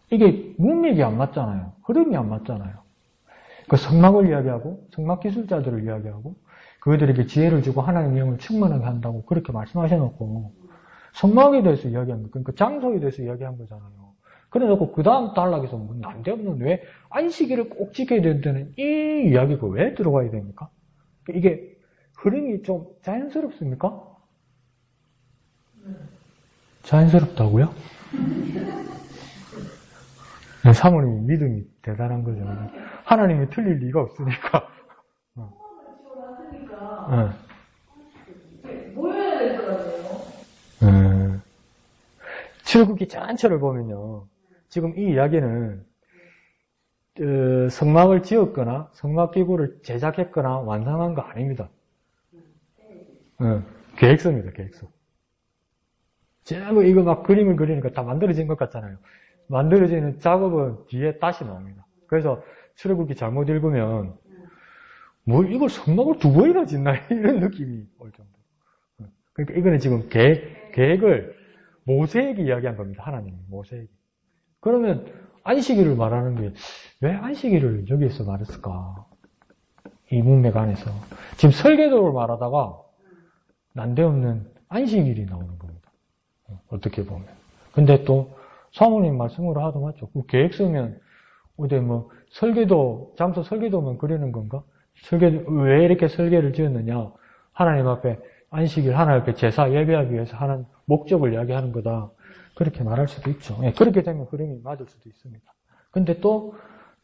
이게 문맥이 안 맞잖아요. 흐름이 안 맞잖아요. 그 성막을 이야기하고 성막 기술자들을 이야기하고 그들에게 지혜를 주고 하나님의 영을 충만하게 한다고 그렇게 말씀하셔놓고 성막에 대해서 이야기한 거, 그러니까 장소에 대해서 이야기한 거잖아요. 그래놓고 그 다음 단락에서 뭐 난데없는 왜 안식일을 꼭 지켜야 된다는 이 이야기가 왜 들어가야 됩니까? 이게 흐름이 좀 자연스럽습니까? 자연스럽다고요? 사모님이 믿음이 대단한 거죠. 하나님이 틀릴 리가 없으니까. 모여야 되더라고요. 출애굽기 전체를 보면요. 지금 이 이야기는 성막을 지었거나 성막기구를 제작했거나 완성한 거 아닙니다. 계획서입니다. 계획서. 전부 이거 막 그림을 그리니까 다 만들어진 것 같잖아요. 만들어지는 작업은 뒤에 다시 나옵니다. 그래서 출애굽기 잘못 읽으면 뭐 이걸 성막을 두 번이나 짓나 이런 느낌이 올 정도. 그러니까 이거는 지금 계획을 모세에게 이야기한 겁니다. 하나님이 모세에게. 그러면 안식일을 말하는 게 왜 안식일을 여기에서 말했을까? 이 문맥 안에서. 지금 설계도를 말하다가 난데없는 안식일이 나오는 겁니다. 어떻게 보면. 근데 또 사모님 말씀으로 하도 맞죠. 그 계획 쓰면 어디 뭐 설계도 장소 설계도만 그리는 건가? 왜 이렇게 설계를 지었느냐? 하나님 앞에 안식일 하나님 앞에 제사 예배하기 위해서 하는 목적을 이야기하는 거다. 그렇게 말할 수도 있죠. 예, 그렇게 되면 흐름이 맞을 수도 있습니다. 근데 또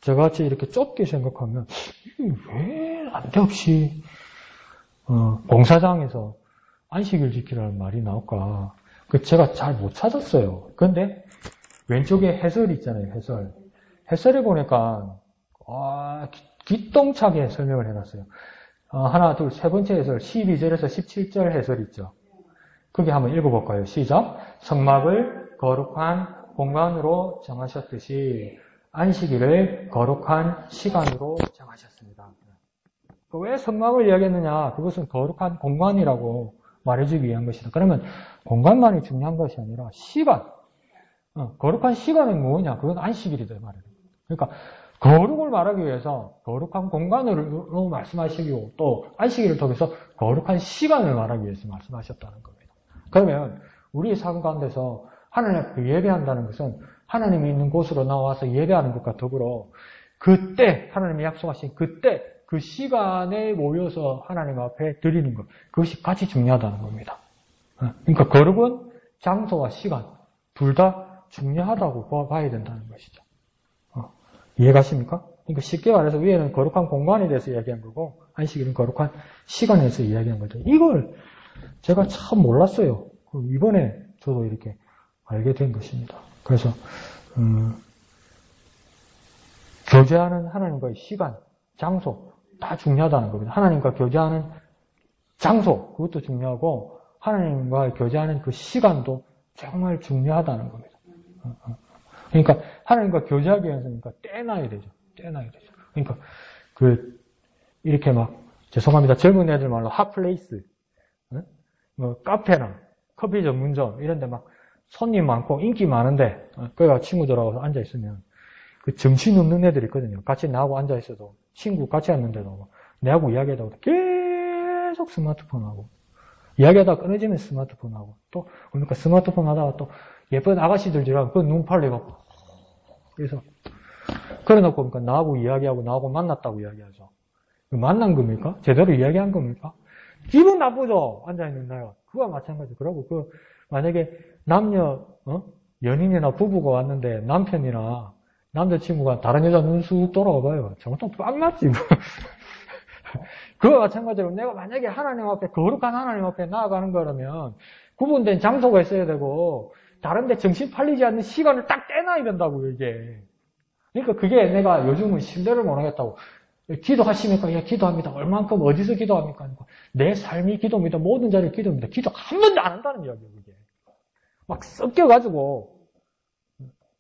저같이 이렇게 좁게 생각하면 왜 난데없이 공사장에서 안식일 지키라는 말이 나올까? 제가 잘 못 찾았어요. 근데 왼쪽에 해설 있잖아요. 해설에 보니까 기똥차게 설명을 해놨어요. 하나, 둘, 세 번째 해설 12절에서 17절 해설 있죠. 그게 한번 읽어볼까요? 시작. 성막을 거룩한 공간으로 정하셨듯이 안식일을 거룩한 시간으로 정하셨습니다. 왜 성막을 이야기했느냐? 그것은 거룩한 공간이라고 말해주기 위한 것이다. 그러면 공간만이 중요한 것이 아니라 시간. 거룩한 시간은 뭐냐? 그건 안식일이다 말이에요. 그러니까 거룩을 말하기 위해서 거룩한 공간으로 말씀하시고 또 안식일을 통해서 거룩한 시간을 말하기 위해서 말씀하셨다는 겁니다. 그러면 우리의 삶 가운데서 하나님 앞에 예배한다는 것은 하나님이 있는 곳으로 나와서 예배하는 것과 더불어 그때 하나님이 약속하신 그때 그 시간에 모여서 하나님 앞에 드리는 것 그것이 같이 중요하다는 겁니다. 그러니까 거룩은 장소와 시간 둘 다 중요하다고 봐야 된다는 것이죠. 이해가십니까? 그러니까 쉽게 말해서 위에는 거룩한 공간에 대해서 이야기한 거고 안식일은 거룩한 시간에 대해서 이야기한 거죠. 이걸 제가 참 몰랐어요. 이번에 저도 이렇게 알게 된 것입니다. 그래서 교제하는 하나님과의 시간, 장소 다 중요하다는 겁니다. 하나님과 교제하는 장소 그것도 중요하고 하나님과 교제하는 그 시간도 정말 중요하다는 겁니다. 그러니까 하나님과 교제하기 위해서는 떼놔야 되죠. 그러니까 이렇게 막 죄송합니다. 젊은 애들 말로 핫플레이스, 뭐 카페나 커피 전문점 이런 데 막 손님 많고 인기 많은데 그가 친구들하고 앉아 있으면 그 정신 없는 애들 있거든요. 같이 나하고 앉아 있어도 친구 같이 앉는데도 내하고 이야기하다가 계속 스마트폰 하고 이야기하다가 끊어지면 스마트폰 하고 또 그러니까 스마트폰 하다가 또 예쁜 아가씨들이랑 그 눈 팔리고 그래서 그래놓고 그러니까 나하고 이야기하고 나하고 만났다고 이야기하죠. 만난 겁니까? 제대로 이야기한 겁니까? 기분 나쁘죠? 앉아있는 나요. 그와 마찬가지. 그러고 만약에 남녀, 연인이나 부부가 왔는데 남편이나 남자친구가 다른 여자 눈 쑥 돌아와 봐요. 정말 빵 맞지, 뭐. 그와 마찬가지로 내가 만약에 하나님 앞에, 거룩한 하나님 앞에 나아가는 거라면 구분된 장소가 있어야 되고, 다른데 정신 팔리지 않는 시간을 딱 떼놔야 된다고요, 이게. 그러니까 그게 내가 요즘은 신뢰를 못 하겠다고. 기도하십니까? 예, 기도합니다. 얼만큼 어디서 기도합니까? 내 삶이 기도입니다. 모든 자리를 기도입니다. 기도 한 번도 안 한다는 이야기예요, 그게. 막 섞여가지고.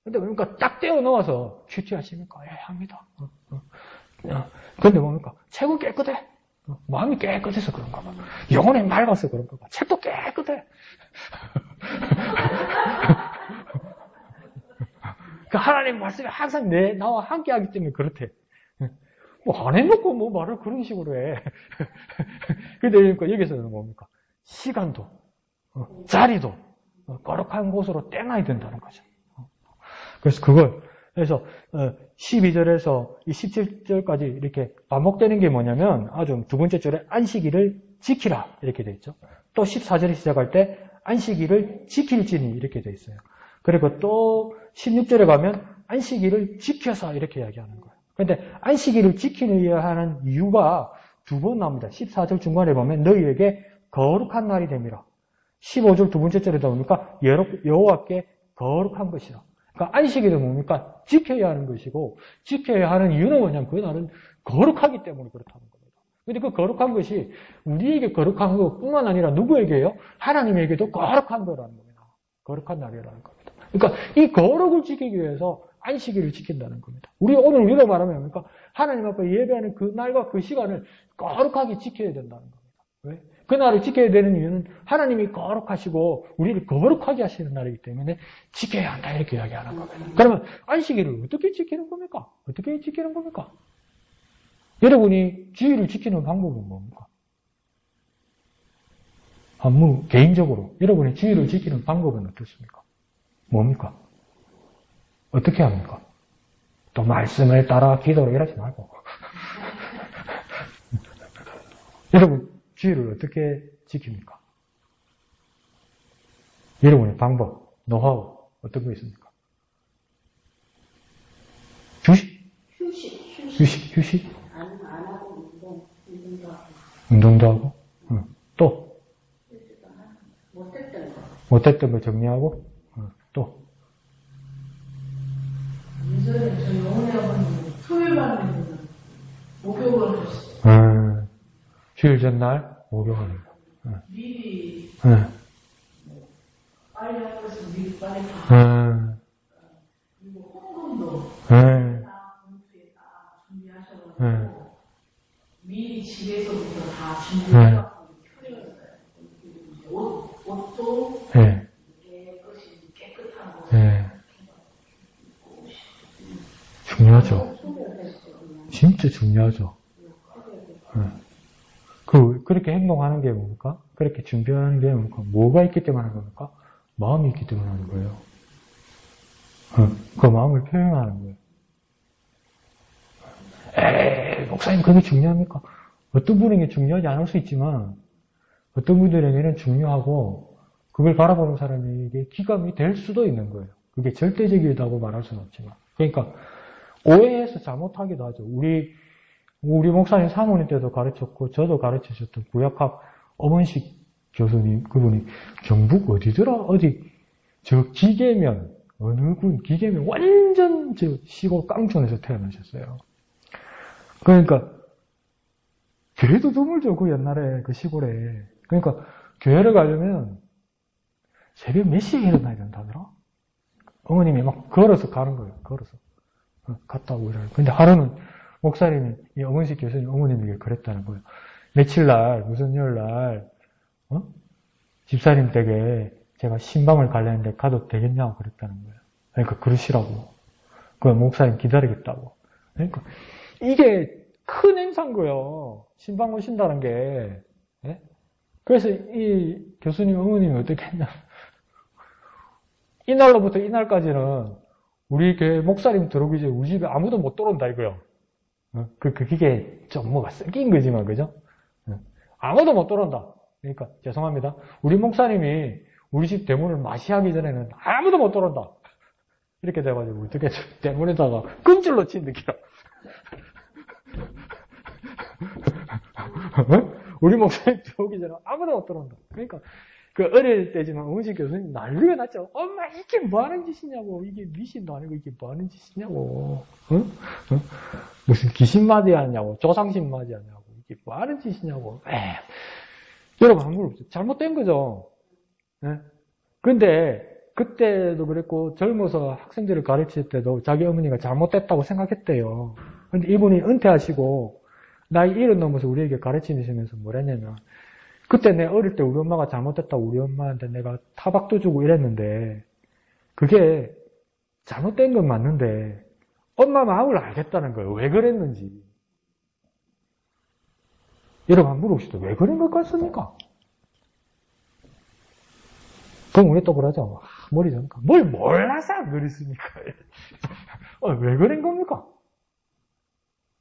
근데 그러니까 딱 떼어 넣어서 큐티하십니까? 예, 합니다. 근데 뭡니까? 책은 깨끗해. 마음이 깨끗해서 그런가 봐. 영혼이 맑아서 그런가 봐. 책도 깨끗해. 그 하나님 말씀이 항상 나와 함께 하기 때문에 그렇대. 뭐 안 해놓고 뭐 말을 그런 식으로 해. 근데 그러니까 여기서는 뭡니까? 시간도, 자리도 거룩한 곳으로 떼놔야 된다는 거죠. 그래서 12절에서 17절까지 이렇게 반복되는 게 뭐냐면 아주 두 번째 절에 안식일을 지키라 이렇게 돼 있죠. 또 14절에 시작할 때 안식일을 지킬지니 이렇게 돼 있어요. 그리고 또 16절에 가면 안식일을 지켜서 이렇게 이야기하는 거예요. 그런데 안식일을 지키려 하는 이유가 두 번 나옵니다. 14절 중간에 보면 너희에게 거룩한 날이 됨이라. 15절 두 번째 절에 나오니까 여호와께 거룩한 것이라. 그러니까 안식일은 뭡니까? 지켜야 하는 것이고 지켜야 하는 이유는 뭐냐면 그 날은 거룩하기 때문에 그렇다는 겁니다. 근데 그 거룩한 것이 우리에게 거룩한 것뿐만 아니라 누구에게요? 하나님에게도 거룩한 거라는 겁니다. 거룩한 날이라는 겁니다. 그러니까 이 거룩을 지키기 위해서 안식일을 지킨다는 겁니다. 오늘 우리가 말하면 뭡니까? 하나님 앞에 예배하는 그 날과 그 시간을 거룩하게 지켜야 된다는 겁니다. 왜? 그 날을 지켜야 되는 이유는 하나님이 거룩하시고 우리를 거룩하게 하시는 날이기 때문에 지켜야 한다 이렇게 이야기하는 겁니다. 그러면 안식일을 어떻게 지키는 겁니까? 어떻게 지키는 겁니까? 여러분이 주일을 지키는 방법은 뭡니까? 개인적으로 여러분이 주일을 지키는 방법은 어떻습니까? 뭡니까? 어떻게 합니까? 또 말씀을 따라 기도를 이러지 말고 여러분 주일을 어떻게 지킵니까? 여러분의 방법, 노하우 어떤 거 있습니까? 휴식? 안 하고 운동도 하고. 또? 못했던 거 정리하고. 또? 예전에 저희 어머니 아버님 토요일날 목욕을 하셨어요. 주일 전날 목욕하는 거. 미리 빨리 하고 있으면 미리 빨리 그리고 헌금도 다 봉투에 다 준비하셔가지고 미리 집에서부터 다 준비해갖고 옷도 깨끗한 옷 중요하죠. 진짜 중요하죠. 그렇게 행동하는 게 뭡니까? 그렇게 준비하는 게 뭡니까? 뭐가 있기 때문에 하는 겁니까? 마음이 있기 때문에 하는 거예요. 그 마음을 표현하는 거예요. 목사님 그게 중요합니까? 어떤 분에게 중요하지 않을 수 있지만 어떤 분들에게는 중요하고 그걸 바라보는 사람에게 기감이 될 수도 있는 거예요. 그게 절대적이다고 말할 수는 없지만. 그러니까 오해해서 잘못하기도 하죠. 우리 목사님 사모님 때도 가르쳤고 저도 가르치셨던 구약학 엄은식 교수님 그분이 경북 어디더라? 저 기계면 어느 군 기계면 완전 저 시골 깡촌에서 태어나셨어요. 그러니까 교회도 드물죠. 그 옛날에 그 시골에. 그러니까 교회를 가려면 새벽 몇 시에 일어나야 된다더라? 어머님이 막 걸어서 가는 거예요. 걸어서. 갔다 오고 이래요. 근데 하루는 목사님이, 이 엄은식 교수님 어머님에게 그랬다는 거예요. 며칠 날, 무슨 요일 날, 집사님 댁에 제가 신방을 가려는데 가도 되겠냐고 그랬다는 거예요. 그러니까 그러시라고. 그 목사님 기다리겠다고. 그러니까 이게 큰 행사인 거예요. 신방 오신다는 게. 네? 그래서 이 교수님 어머님이 어떻게 했냐. 이날로부터 이날까지는 우리 교회 목사님 들어오기 전에 우리 집에 아무도 못 들어온다 이거요. 그게 좀 뭐가 섞인 거지만, 그죠? 아무도 못 들어온다. 그러니까, 죄송합니다. 우리 목사님이 우리 집 대문을 마시하기 전에는 아무도 못 들어온다. 이렇게 돼가지고 어떻게 때문에다가 끈줄로 치는 기라. 우리 목사님 들어오기 전에 아무도 못 들어온다. 그러니까 그 어릴 때지만 음식 교수님 난리가 났죠. 엄마 이게 뭐 하는 짓이냐고. 이게 미신도 아니고 이게 뭐 하는 짓이냐고. 응? 응? 무슨 귀신 맞이하냐고. 조상신 맞이하냐고. 이게 뭐 하는 짓이냐고. 여러분 한번 없죠. 잘못된 거죠. 네? 근데 그때도 그랬고 젊어서 학생들을 가르칠 때도 자기 어머니가 잘못됐다고 생각했대요. 근데 이분이 은퇴하시고 나이 70 넘어서 우리에게 가르치시면서 뭘 했냐면 그때 내 어릴 때 우리 엄마가 잘못됐다고 우리 엄마한테 내가 타박도 주고 이랬는데 그게 잘못된 건 맞는데 엄마 마음을 알겠다는 거예요. 왜 그랬는지. 여러분 한번 물어봅시다. 왜 그런 것 같습니까? 그럼 우리 또 그러죠. 머리 좋으니까. 뭘 몰라서 안 그랬습니까? 왜 그런 겁니까?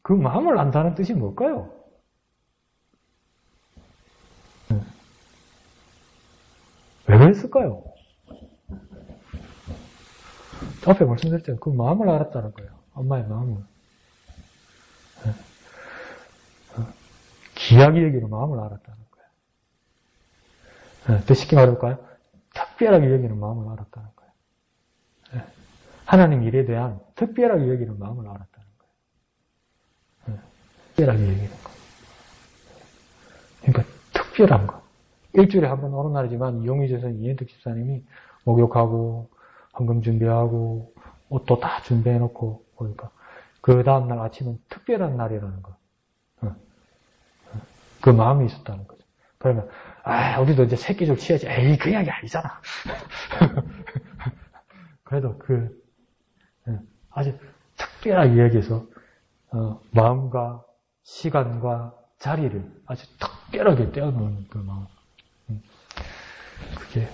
그 마음을 안다는 뜻이 뭘까요? 왜 그랬을까요? 앞에 말씀드렸잖아요. 그 마음을 알았다는 거예요. 엄마의 마음을. 귀하게 여기는 마음을 알았다는 거예요. 더 쉽게 말해볼까요? 특별하게 여기는 마음을 알았다는 거예요. 하나님 일에 대한 특별하게 여기는 마음을 알았다는 거예요. 특별하게 여기는 거. 그러니까 특별한 거. 일주일에 한 번 오는 날이지만 이용희재선 이현택 집사님이 목욕하고 헌금 준비하고 옷도 다 준비해놓고 그러니까 그 다음날 아침은 특별한 날이라는 거. 그 마음이 있었다는 거죠. 그러면 우리도 이제 새끼줄 치야지. 에이 그 이야기 아니잖아. 그래도 아주 특별하게 이야기해서 마음과 시간과 자리를 아주 특별하게 떼어놓는 그 마음. 그게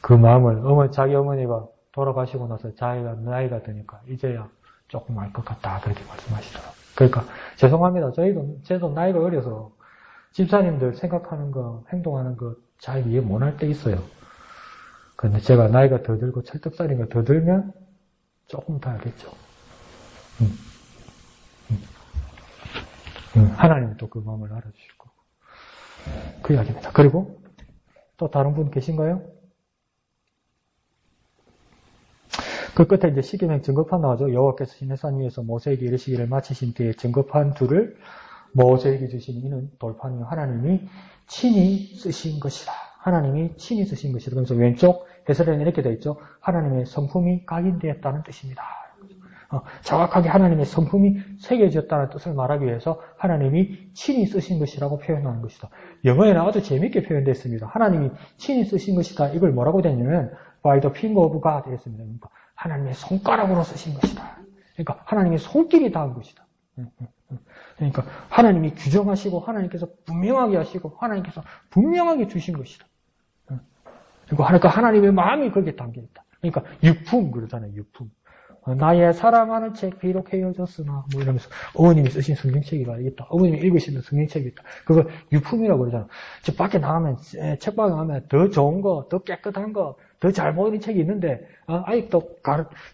그 마음을 자기 어머니가 돌아가시고 나서 자기가 나이가 드니까 이제야 조금 알 것 같다 그렇게 말씀하시더라고요. 그러니까 죄송합니다. 저도 나이가 어려서 집사님들 생각하는 거, 행동하는 거 잘 이해 못할 때 있어요. 그런데 제가 나이가 더 들고 철떡살인가 더 들면 조금 더 알겠죠. 하나님은 또 그 마음을 알아주실 거고. 그 이야기입니다. 그리고 또 다른 분 계신가요? 그 끝에 이제 시계명 증거판 나오죠. 여호와께서 시내산 위에서 모세에게 이르시기를 마치신 때에 증거판 둘을 모세에게 주신 이는 돌판이요 하나님이 친히 쓰신 것이다. 하나님이 친히 쓰신 것이다. 그래서 왼쪽 해설에는 이렇게 되어 있죠. 하나님의 성품이 각인되었다는 뜻입니다. 정확하게 하나님의 성품이 새겨졌다는 뜻을 말하기 위해서 하나님이 친히 쓰신 것이라고 표현하는 것이다. 영어에는 아주 재미있게 표현되어 있습니다. 하나님이 친히 쓰신 것이다. 이걸 뭐라고 되냐면 by the finger of God 했습니다. 그러니까 하나님의 손가락으로 쓰신 것이다. 그러니까 하나님의 손길이 닿은 것이다. 그러니까 하나님이 규정하시고 하나님께서 분명하게 하시고 하나님께서 분명하게 주신 것이다. 그러니까 하나님의 마음이 거기에 담겨있다. 그러니까 유품 그러잖아요. 유품. 나의 사랑하는 책 비록 헤어졌으나 뭐 이러면서 어머님이 쓰신 성경책이라 알겠다. 어머님이 읽으시는 성경책이 있다. 그걸 유품이라고 그러잖아. 저 밖에 나가면 책방에 가면 더 좋은 거, 더 깨끗한 거, 더 잘 보이는 책이 있는데 아직도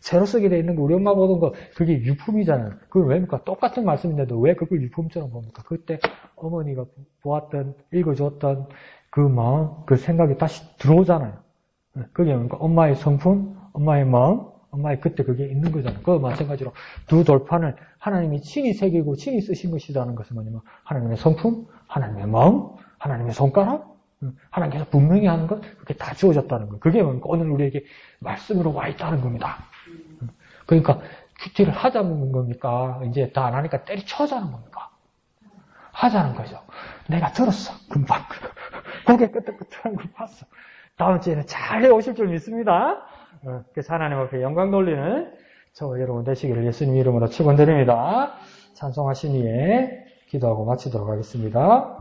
새로 쓰게 돼 있는 거 우리 엄마 보던 거 그게 유품이잖아요. 그걸 왜입니까? 똑같은 말씀인데도 왜 그걸 유품처럼 봅니까? 그때 어머니가 보았던 읽어줬던 그 마음, 그 생각이 다시 들어오잖아요. 그게 그러니까 엄마의 성품, 엄마의 마음, 엄마의 그때 그게 있는 거잖아요. 그거 마찬가지로 두 돌판을 하나님이 친히 새기고 친히 쓰신 것이라는 것은 뭐냐면 하나님의 성품, 하나님의 마음, 하나님의 손가락, 하나님께서 분명히 하는 것, 그게 다 주어졌다는 거예요. 그게 뭡니까? 오늘 우리에게 말씀으로 와 있다는 겁니다. 그러니까 큐티를 하자는 겁니까? 이제 다 안 하니까 때리쳐자는 겁니까? 하자는 거죠. 내가 들었어. 금방. 고개 끄덕끄덕한 걸 봤어. 다음 주에는 잘 해오실 줄 믿습니다. 그래서 하나님 앞에 영광 돌리는 저와 여러분 되시기를 예수님 이름으로 축원드립니다. 찬송하신 후에 기도하고 마치도록 하겠습니다.